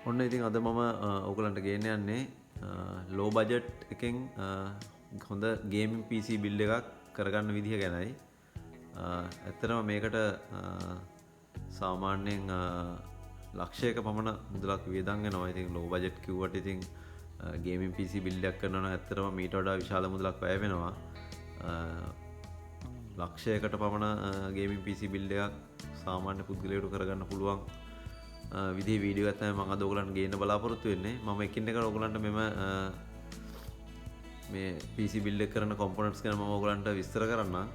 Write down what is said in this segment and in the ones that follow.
ඔන්න ඉතින් අද මම ඔයගලන්ට ගේන්න යන්නේ ලෝ බජට් එකෙන් හොඳ ගේමින් PC බිල්ඩ් එකක් කරගන්න විදිහ ගැනයි. ඇත්තටම මේකට සාමාන්‍යයෙන් ලක්ෂයක පමණ මුදලක් වියදම් වෙනවා. ඉතින් ලෝ බජට් කිව්වට ඉතින් ගේමින් PC බිල්ඩ් එකක් කරනවා නම් ඇත්තටම මීට වඩා විශාල මුදලක් වැය වෙනවා. ලක්ෂයකට පමණ ගේමින් PC බිල්ඩ් එකක් සාමාන්‍ය පුද්ගලයෙකුට කරගන්න පුළුවන් විදිහේ වීඩියෝ එකක් තමයි මම අද ඔයගලන්ට ගේන්න බලාපොරොත්තු වෙන්නේ. මම එකින් එක ඔයගලන්ට මේ PC build එක කරන components ගැන මම ඔයගලන්ට විස්තර කරන්නම්.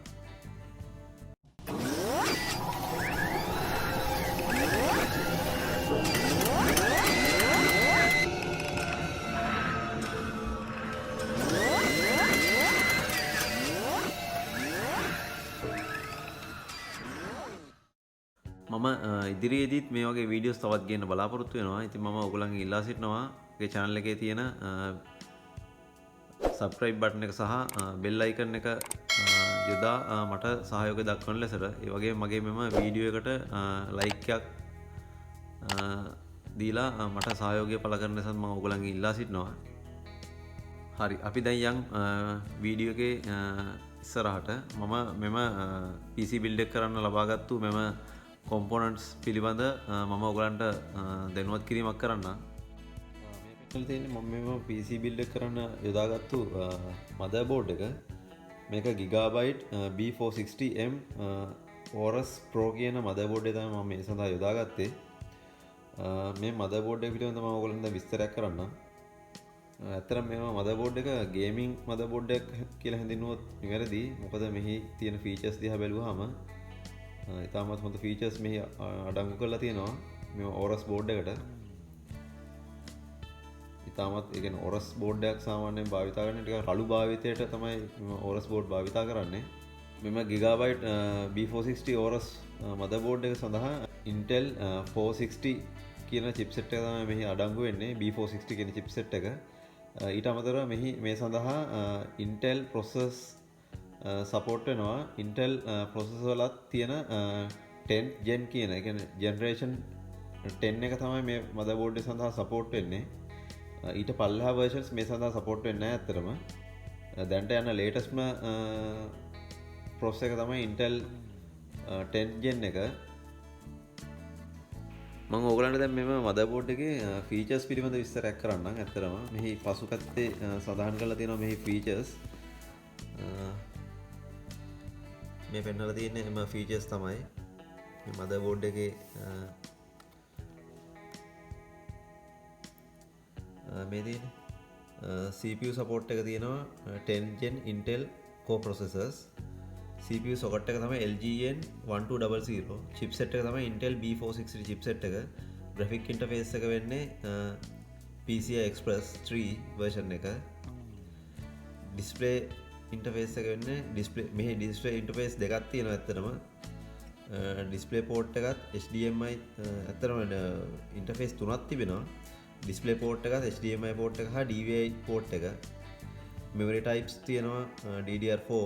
මම ඉදිරියේදීත් මේ වගේ වීඩියෝස් තවත් ගේන්න බලාපොරොත්තු වෙනවා. ඉතින් මම ඔයගලන්ගෙන් ඉල්ලා සිටිනවා මේ channel එකේ තියෙන subscribe button එක සහ bell icon එක යොදා මට සහයෝගය දක්වන ලෙසට ඒ වගේම මගේ මෙම වීඩියෝ එකට like එකක් දීලා මට සහයෝගය පළ කරන ලෙසත් මම ඔයගලන්ගෙන් ඉල්ලා සිටිනවා. හරි අපි දැන් යන් වීඩියෝ එකේ ඉස්සරහට මම මෙම PC build එක කරන්න ලබාගත්තු මෙම components පිළිබඳ මම ඔයගලන්ට දැනුවත් කිරීමක් කරන්න. මේ පෙන්නලා තියෙන්නේ මම මෙම PC build එක කරන්න යොදාගත්තු motherboard එක. මේක Gigabyte B460M Aorus Pro කියන motherboard එක තමයි මම මේ සඳහා යොදාගත්තේ. මේ motherboard එක පිළිබඳව මම ඔයගලන්ට විස්තරයක් කරන්නම්. ඇත්තටම මේ motherboard එක gaming motherboard එකක් කියලා හැඳින්වුවොත් නිවැරදි. මොකද මෙහි තියෙන features දිහා බැලුවාම ඉතාමත් හොඳ features මෙහි අඩංගු කරලා තියෙනවා මේ Aorus board එකට. ඉතාමත් ඒ කියන්නේ Aorus board එකක් සාමාන්‍යයෙන් භාවිතා කරන්නේ ටිකක් රළු භාවිතයට තමයි මේ Aorus board භාවිතා කරන්නේ. මෙම Gigabyte B460 Aorus motherboard එක සඳහා Intel 460 කියන chipset එක තමයි මෙහි අඩංගු වෙන්නේ. B460 කියන chipset එක. ඊට අමතරව මෙහි මේ සඳහා Intel processors support වෙනවා. Intel processor වලත් තියෙන 10th gen කියන ඒ කියන්නේ generation 10 එක තමයි මේ motherboard එක සඳහා support වෙන්නේ. ඊට පල්ලෙහා versions මේ සඳහා support වෙන්නේ නැහැ ඇත්තටම. දැන්ට යන latest processor එක තමයි Intel 10th gen එක. මම ඔයගලන්ට දැන් මෙම motherboard එකේ features පිළිබඳ විස්තරයක් කරන්නම්. ඇත්තටම මෙහි පසු පැත්තේ සඳහන් කරලා තියෙනවා මෙහි features. මේ පෙන්වලා තියෙන්නේ එම features තමයි මේ motherboard එකේ මේ තියෙන CPU support එක තියෙනවා 10th gen Intel core processors. CPU socket එක තමයි LGN 1200. chipset එක තමයි Intel B460 chipset එක. graphic interface එක වෙන්නේ PCI Express 3 version එක. display interface එක වෙන්නේ මෙහි display interface දෙකක් තියෙනවා ඇත්තටම. display port එකත් HDMI ඇත්තටම interface තුනක් තිබෙනවා. display port එකත් HDMI port එක හා DVI port එක. memory types තියෙනවා DDR4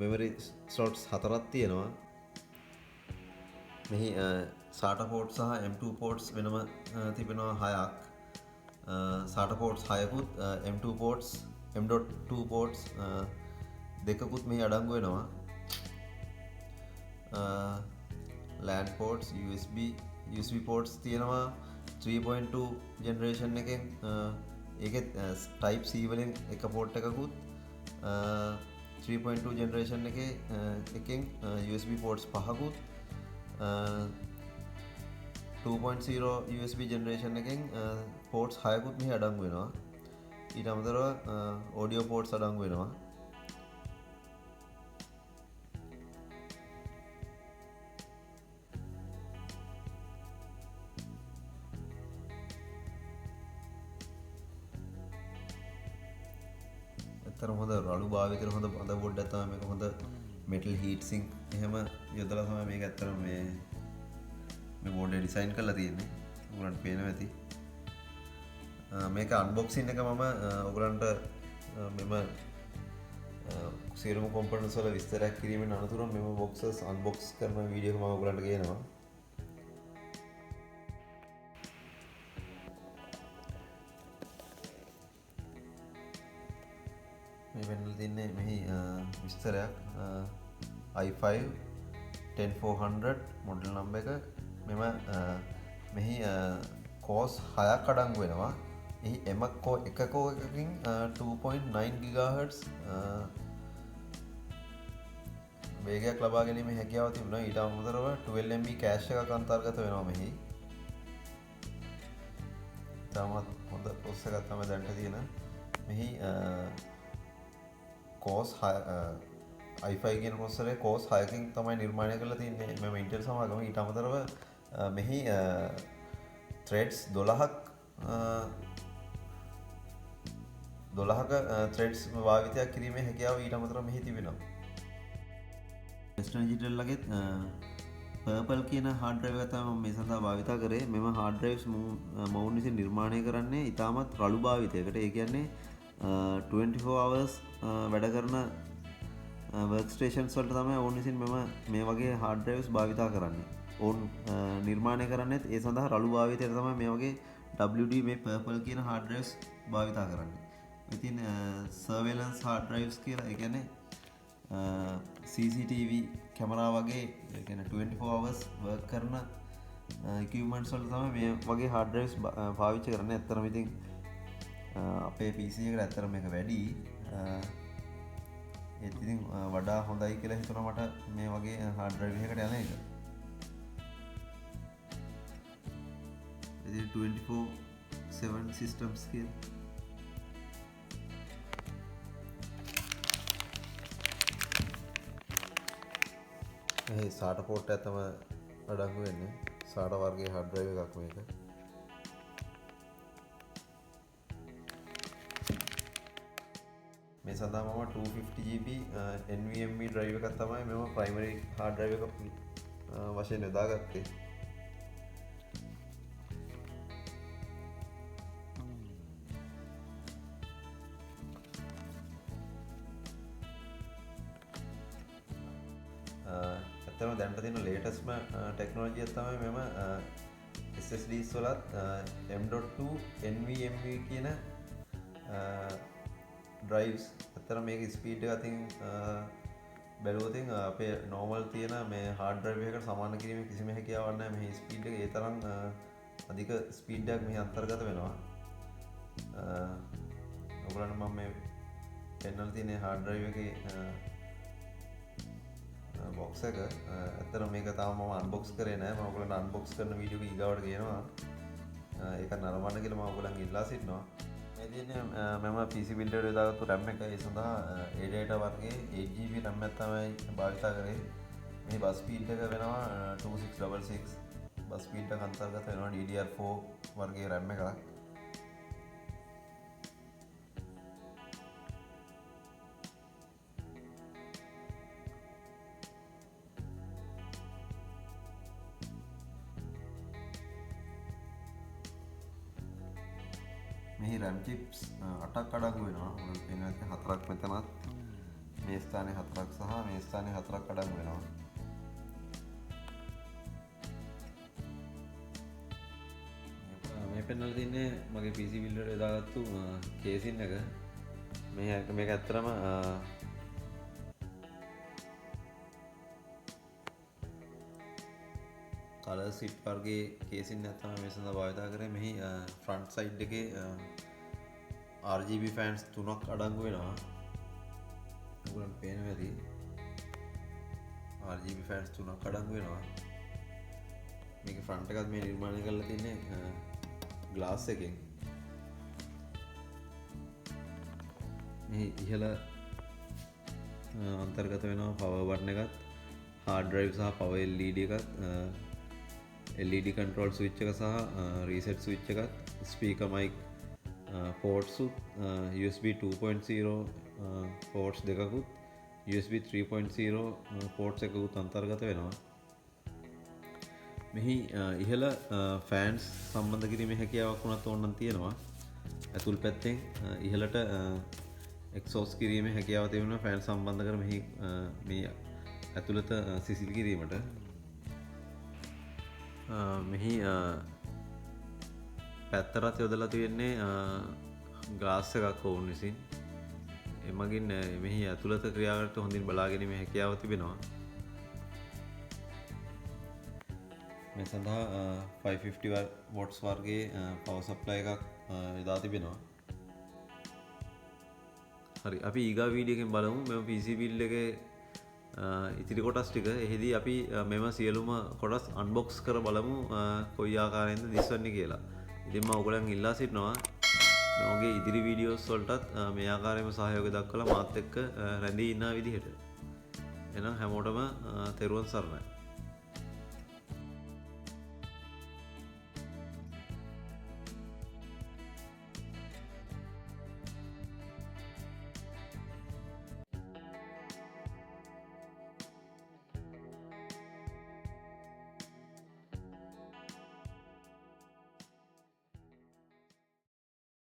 memory slots 4ක් තියෙනවා. මෙහි SATA port සහ M2 ports වෙනම තිබෙනවා 6ක්. SATA ports 6කුත් M2 ports M.2 ports දෙකකුත් මෙහි අඩංගු වෙනවා. LAN ports USB ports තියෙනවා 3.2 generation එකෙන්. ඒකෙත් type C වලින් එක port එකකුත් 3.2 generation එකෙන් USB ports 5කුත් 2.0 USB generation එකෙන් ports 6කුත් මෙහි අඩංගු වෙනවා. ඊට අමතරව audio ports අඩංගු වෙනවා. ඇත්තටම හොඳ රළු භාවිතයට හොඳ motherboard එකක් තමයි මේක. හොඳ metal heat sink එහෙම යොදලා තමයි මේක ඇත්තටම මේ board එක design කරලා තියෙන්නේ. ඔයගලන්ට පේනවා ඇති. මේක unboxing එක මම ඔයගලන්ට මෙම සියලුම components වල විස්තරයක් කිරීමෙන් අනතුරුව මෙම boxes unbox කරන වීඩියෝ එක මම ඔයගලන්ට ගේනවා. මේ වෙන්නලා තින්නේ මෙහි විස්තරයක් i5 10400 මොඩල් නම්බර් එක. මෙම මෙහි කෝස් 6ක් අඩංගු වෙනවා. එහි එක කෝකකින් 2.9 GHz වේගයක් ලබා ගැනීමේ හැකියාව තිබුණා. ඊට අමතරව 12 MB කෑෂ් එකක් අන්තර්ගත වෙනවා මෙහි. තාමත් හොඳ ප්‍රොසෙසර් එකක් තමයි දැන්ට තියෙන. මෙහි කෝස් i5 කියන ප්‍රොසෙසරේ කෝස් 6කින් තමයි නිර්මාණය කරලා තියෙන්නේ මෙම Intel සමාගම. ඊට අමතරව මෙහි threads 12ක threads භාවිතයක් කිරීමේ හැකියාව ඊට අමතරව මෙහි තිබෙනවා. Western Digital ලගේ පර්පල් කියන හાર્ඩ් ඩ්‍රයිව් එක තමයි මම මේ සඳහා භාවිත කරේ. මෙම හાર્ඩ් ඩ්‍රයිව්ස් මොවුන් විසින් නිර්මාණය කරන්නේ ඉතාමත් රළු භාවිතයකට. ඒ කියන්නේ 24 hours වැඩ කරන වර්ක් ස්ටේෂන්ස් වලට තමයි ඔවුන් විසින් මේ වගේ හાર્ඩ් ඩ්‍රයිව්ස් භාවිත කරන්නේ. ඔවුන් නිර්මාණය කරන්නේත් ඒ සඳහා රළු භාවිතයට තමයි මේ වගේ WD මේ පර්පල් කියන හાર્ඩ් ඩ්‍රයිව්ස් භාවිත කරන්නේ. ඉතින් සර්වේලන්ස් හાર્ඩ් ඩ්‍රයිව්ස් කියලා ඒ කියන්නේ CCTV කැමරා වගේ 24 hours work කරන equipments වලට තමයි මේ වගේ hard drives පාවිච්චි කරන්නේ. ඇත්තටම ඉතින් අපේ PC එකට ඇත්තටම මේක වැඩි. ඒත් ඉතින් වඩා හොඳයි කියලා හිතුණා මට මේ වගේ hard drive එකකට යන එක. ඉතින් 24/7 systems කියලා මේ SATA port එක තමයි අඩංගු වෙන්නේ. SATA වර්ගයේ hard drive එකක් මේක. මේ සඳහා මම 250GB NVMe drive එකක් තමයි මෙම primary hard drive එක වශයෙන් යොදාගත්තේ. ඇත්තම දැන්ට තියෙන ලේටස්ම ටෙක්නෝලොජිය තමයි මෙම SSDs වලත් M.2 NVMe කියන drives. ඇත්තට මේක ස්පීඩ් එක අතින් බැලුවොත් අපේ normal තියෙන මේ hard drive එකකට සමාන කිරීමේ කිසිම හැකියාවක් නැහැ. මේ ස්පීඩ් එක ඒ තරම් අධික ස්පීඩ් එකක් මෙහි අන්තර්ගත වෙනවා. ඔයගොල්ලන්ට මම මේ පෙන්වන්න තියෙන hard drive එකේ බොක්ස් එක. ඇත්තට මේක තාම මම අන්බොක්ස් කරේ නෑ. මම ඔයගොල්ලන්ට අන්බොක්ස් කරන වීඩියෝ එක ඊගාවට ගේනවා. ඒක නරඹන්න කියලා මම ඔයගොල්ලන්ගෙන් ඉල්ලා සිටිනවා. මේ තියෙන්නේ මම PC builder එකට දාගත්තු RAM එක. ඒ සඳහා A-Data වර්ගයේ 8GB RAM එකක් තමයි භාවිත කරේ. මේ බස් ස්පීඩ් එක වෙනවා 2666. බස් ස්පීඩ් එක අන්තර්ගත වෙනවා DDR4 වර්ගයේ RAM එකක්. මෙහි RAM chips 8ක් අඩංගු වෙනවා. ඔයාලට පේනවා ඇති 4ක් මෙතනත්, මේ ස්ථානයේ 4ක් සහ මේ ස්ථානයේ 4ක් අඩංගු වෙනවා. මේ පෙන්වලා තින්නේ මගේ PC builder එකේ දාගත්තු කේසින් එක. මේක ඇත්තටම කලර් සිට් වර්ගයේ කේසින් එකක් තමයි මේ සඳහා භාවිත කරේ. මෙහි ෆ්‍රන්ට් සයිඩ් එකේ RGB fans 3ක් අඩංගු වෙනවා. ඔයගොල්ලන්ට පේනවා ඇති. RGB fans 3ක් අඩංගු වෙනවා. මේකේ ෆ්‍රන්ට් එකත් මේ නිර්මාණය කරලා තින්නේ ග්ලාස් එකෙන්. මේ ඉහළ අන්තර්ගත වෙනවා පවර් බටන් එකත්, hard drive සහ power LED එකත්, LED control switch එක සහ reset switch එකත්, speaker mic ports උත්, USB 2.0 ports දෙකකුත්, USB 3.0 ports එකකුත් අන්තර්ගත වෙනවා. මෙහි ඉහළ fans සම්බන්ධ කිරීමේ හැකියාවක් වුණත් ඕනනම් තියෙනවා. ඇතුල් පැත්තෙන් ඉහළට exhaust කිරීමේ හැකියාව තිබෙනවා fan සම්බන්ධ කර මෙහි මේ ඇතුළත සිසිල් කිරීමට. මෙහි පැත්තරත් යොදලා තියෙන්නේ ග්ලාස් එකක් ඔවුන් විසින්. එමගින් මෙහි ඇතුළත ක්‍රියාවට හොඳින් බලාගැනීමේ හැකියාව තිබෙනවා. මේ සඳහා 550 වොට්ස් වර්ගයේ පවර් සප්ලයි එකක් යොදා තිබෙනවා. හරි, අපි ඊගා වීඩියෝ එකෙන් බලමු මෙම PC build එකේ ඉතිරි කොටස් ටික. එහිදී අපි මෙම සියලුම කොටස් අන්බොක්ස් කර බලමු කොයි ආකාරයෙන්ද දිස්වන්නේ කියලා. ඉතින් මම ඔයගොල්ලන් ඉල්ලා සිටිනවා මගේ ඉදිරි වීඩියෝස් වලටත් මේ ආකාරයෙන්ම සහයෝගය දක්වලා මාත් එක්ක රැඳී ඉන්න විදිහට. එහෙනම් හැමෝටම තෙරුවන් සරණයි.